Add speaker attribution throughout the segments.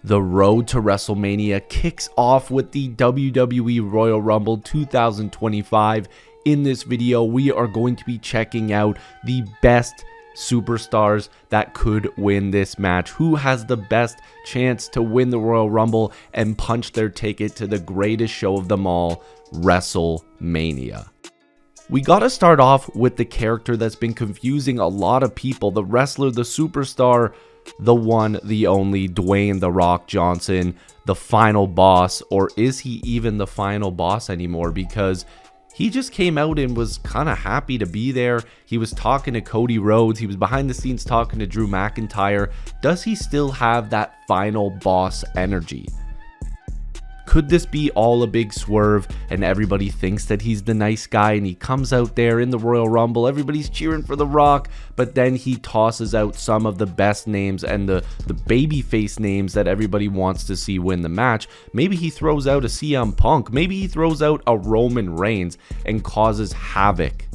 Speaker 1: The road to WrestleMania kicks off with the WWE Royal Rumble 2025. In this video, we are going to be checking out the best superstars that could win this match. Who has the best chance to win the Royal Rumble and punch their ticket to the greatest show of them all, WrestleMania? We gotta start off with the character that's been confusing a lot of people, the wrestler, the superstar, the one, the only, Dwayne "The Rock" Johnson, the final boss. Or is he even the final boss anymore? Because he just came out and was kind of happy to be there. He was talking to Cody Rhodes. He was behind the scenes talking to Drew McIntyre. Does he still have that final boss energy? Could this be all a big swerve and everybody thinks that he's the nice guy and he comes out there in the Royal Rumble, everybody's cheering for The Rock, but then he tosses out some of the best names and the babyface names that everybody wants to see win the match? Maybe he throws out a CM Punk, maybe he throws out a Roman Reigns and causes havoc.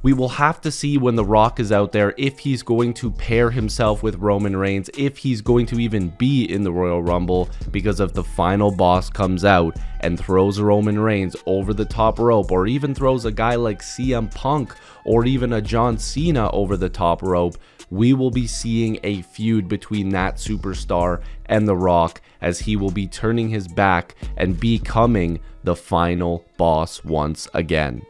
Speaker 1: We will have to see when The Rock is out there if he's going to pair himself with Roman Reigns, if he's going to even be in the Royal Rumble, because if the final boss comes out and throws Roman Reigns over the top rope, or even throws a guy like CM Punk or even a John Cena over the top rope, we will be seeing a feud between that superstar and The Rock, as he will be turning his back and becoming the final boss once again.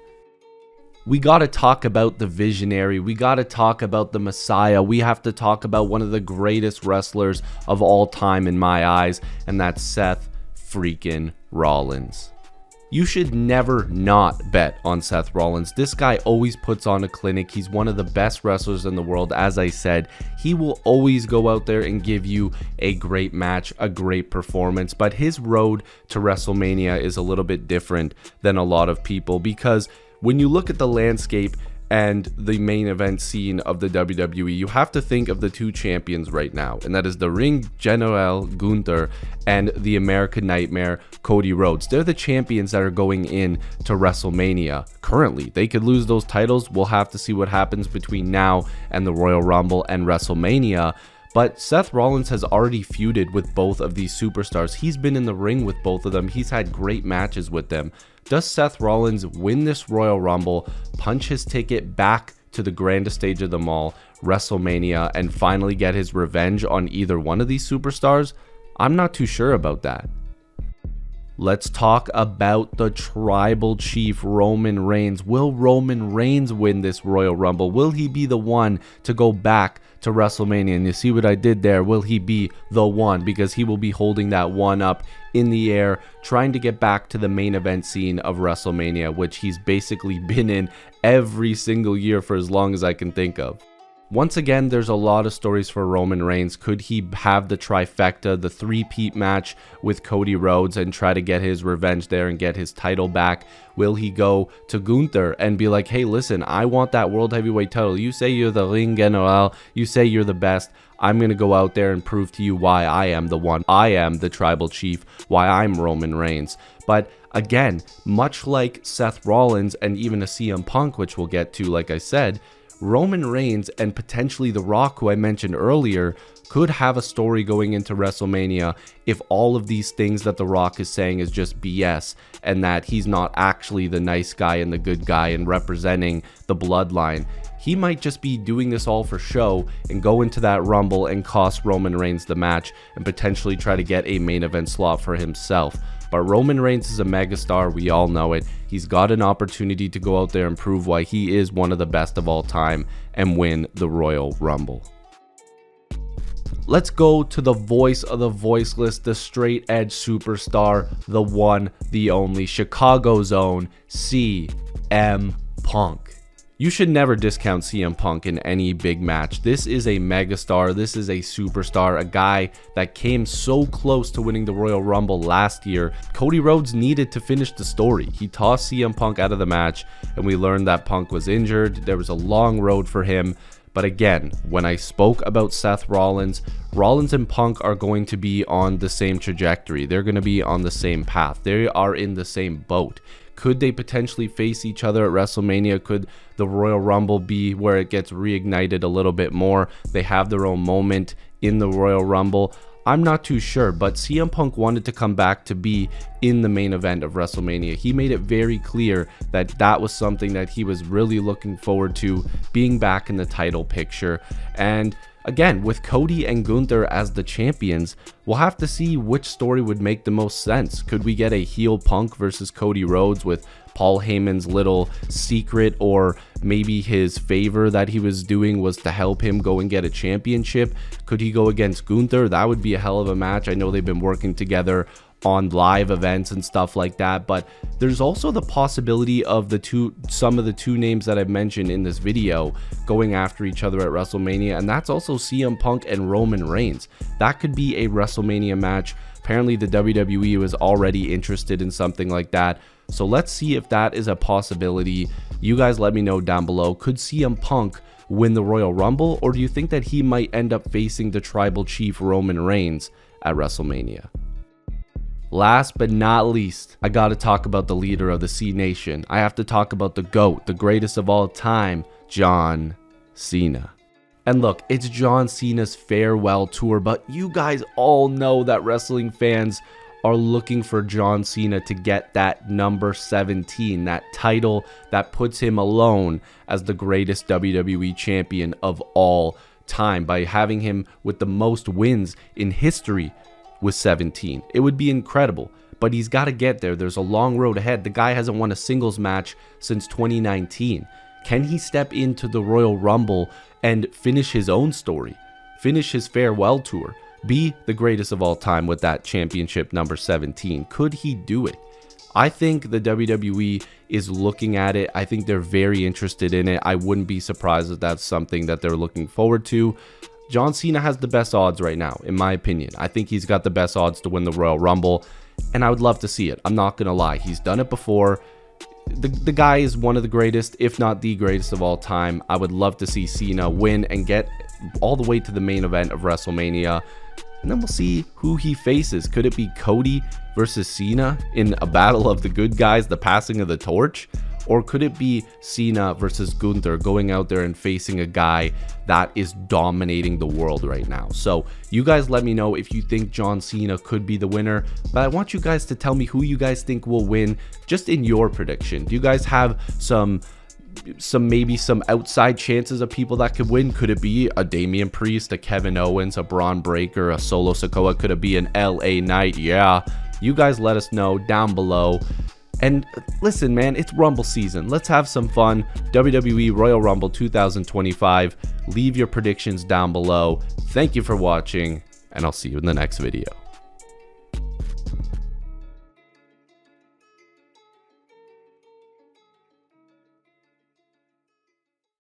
Speaker 1: We got to talk about the visionary. We got to talk about the Messiah. We have to talk about one of the greatest wrestlers of all time in my eyes, and that's Seth freaking Rollins. You should never not bet on Seth Rollins. This guy always puts on a clinic. He's one of the best wrestlers in the world. As I said, he will always go out there and give you a great match, a great performance. But his road to WrestleMania is a little bit different than a lot of people, because when you look at the landscape and the main event scene of the WWE, you have to think of the two champions right now, and that is the Ring General Gunther and the American Nightmare Cody Rhodes. They're the champions that are going in to WrestleMania currently. They could lose those titles. We'll have to see what happens between now and the Royal Rumble and WrestleMania. But Seth Rollins has already feuded with both of these superstars. He's been in the ring with both of them. He's had great matches with them. Does Seth Rollins win this Royal Rumble, punch his ticket back to the grandest stage of them all, WrestleMania, and finally get his revenge on either one of these superstars? I'm not too sure about that. Let's talk about the tribal chief, Roman Reigns. Will Roman Reigns win this Royal Rumble? Will he be the one to go back to WrestleMania? And you see what I did there? Will he be the one? Because he will be holding that one up in the air, trying to get back to the main event scene of WrestleMania, which he's basically been in every single year for as long as I can think of. Once again, there's a lot of stories for Roman Reigns. Could he have the trifecta, the three-peat match with Cody Rhodes and try to get his revenge there and get his title back? Will he go to Gunther and be like, hey, listen, I want that World Heavyweight title. You say you're the Ring General. You say you're the best. I'm going to go out there and prove to you why I am the one. I am the tribal chief, why I'm Roman Reigns. But again, much like Seth Rollins and even a CM Punk, which we'll get to, like I said, Roman Reigns and potentially The Rock, who I mentioned earlier, could have a story going into WrestleMania if all of these things that The Rock is saying is just BS, and that he's not actually the nice guy and the good guy and representing the bloodline. He might just be doing this all for show and go into that Rumble and cost Roman Reigns the match and potentially try to get a main event slot for himself. But Roman Reigns is a megastar, we all know it. He's got an opportunity to go out there and prove why he is one of the best of all time and win the Royal Rumble. Let's go to the voice of the voiceless, the straight edge superstar, the one, the only, Chicago's own CM Punk. You should never discount CM Punk in any big match. This is a megastar. This is a superstar, a guy that came so close to winning the Royal Rumble last year. Cody Rhodes needed to finish the story. He tossed CM Punk out of the match, and we learned that Punk was injured. There was a long road for him. But again, when I spoke about Seth Rollins, Rollins and Punk are going to be on the same trajectory. They're going to be on the same path. They are in the same boat. Could they potentially face each other at WrestleMania? Could the Royal Rumble be where it gets reignited a little bit more? They have their own moment in the Royal Rumble. I'm not too sure, but CM Punk wanted to come back to be in the main event of WrestleMania. He made it very clear that that was something that he was really looking forward to, being back in the title picture. And again, with Cody and Gunther as the champions, we'll have to see which story would make the most sense. Could we get a heel Punk versus Cody Rhodes with Paul Heyman's little secret, or maybe his favor that he was doing was to help him go and get a championship? Could he go against Gunther? That would be a hell of a match. I know they've been working together on live events and stuff like that, but there's also the possibility of some of the two names that I've mentioned in this video going after each other at WrestleMania, and that's also CM Punk and Roman Reigns. That could be a WrestleMania match. Apparently the WWE was already interested in something like that, so let's see if that is a possibility. You guys let me know down below. Could CM Punk win the Royal Rumble, or do you think that he might end up facing the Tribal Chief Roman Reigns at WrestleMania? Last but not least, I gotta talk about the leader of the C Nation. I have to talk about the GOAT, the greatest of all time, John Cena. And look, it's John Cena's farewell tour, but you guys all know that wrestling fans are looking for John Cena to get that number 17, that title that puts him alone as the greatest WWE champion of all time, by having him with the most wins in history with 17. It would be incredible, but he's got to get there. There's a long road ahead. The guy hasn't won a singles match since 2019. Can he step into the Royal Rumble and finish his own story, finish his farewell tour, be the greatest of all time with that championship number 17? Could he do it? I think the WWE is looking at it. I think they're very interested in it. I wouldn't be surprised if that's something that they're looking forward to. John Cena has the best odds right now, in my opinion. I think he's got the best odds to win the Royal Rumble, and I would love to see it. I'm not going to lie. He's done it before. The guy is one of the greatest, if not the greatest of all time. I would love to see Cena win and get all the way to the main event of WrestleMania, and then we'll see who he faces. Could it be Cody versus Cena in a battle of the good guys, the passing of the torch? Or could it be Cena versus Gunther going out there and facing a guy that is dominating the world right now? So you guys let me know if you think John Cena could be the winner, but I want you guys to tell me who you guys think will win just in your prediction. Do you guys have maybe some outside chances of people that could win? Could it be a Damian Priest, a Kevin Owens, a Braun Breaker, a Solo Sikoa? Could it be an LA Knight? Yeah, you guys let us know down below. And listen, man, it's Rumble season. Let's have some fun. WWE Royal Rumble 2025. Leave your predictions down below. Thank you for watching, and I'll see you in the next video.